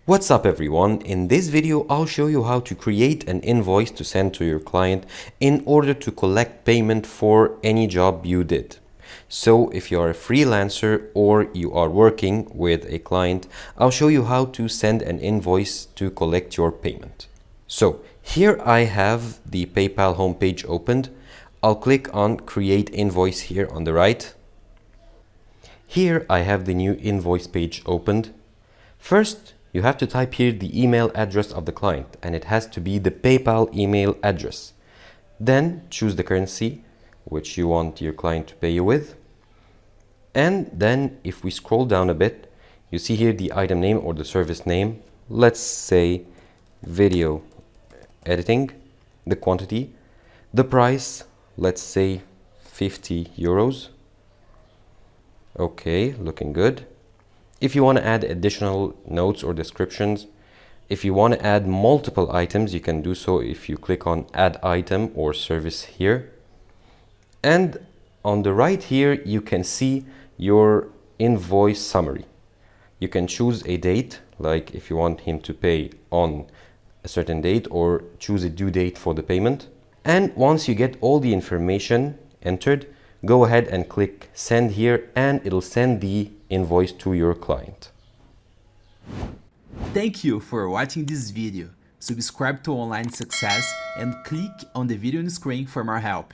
What's up everyone? In this video, I'll show you how to create an invoice to send to your client in order to collect payment for any job you did. So if you are a freelancer or you are working with a client, I'll show you how to send an invoice to collect your payment. So here I have the PayPal homepage opened. I'll click on Create Invoice here on the right. Here I have the new invoice page opened. First, you have to type here the email address of the client, and it has to be the PayPal email address. Then choose the currency which you want your client to pay you with. And then if we scroll down a bit, you see here the item name or the service name. Let's say video editing, the quantity, the price, let's say 50 euros. Okay, looking good. If you want to add additional notes or descriptions, if you want to add multiple items, you can do so if you click on Add Item or Service here. And on the right here, you can see your invoice summary. You can choose a date, like if you want him to pay on a certain date, or choose a due date for the payment. And once you get all the information entered, go ahead and click Send here, and it'll send the invoice to your client. Thank you for watching this video. Subscribe to Online Success and click on the video on the screen for more help.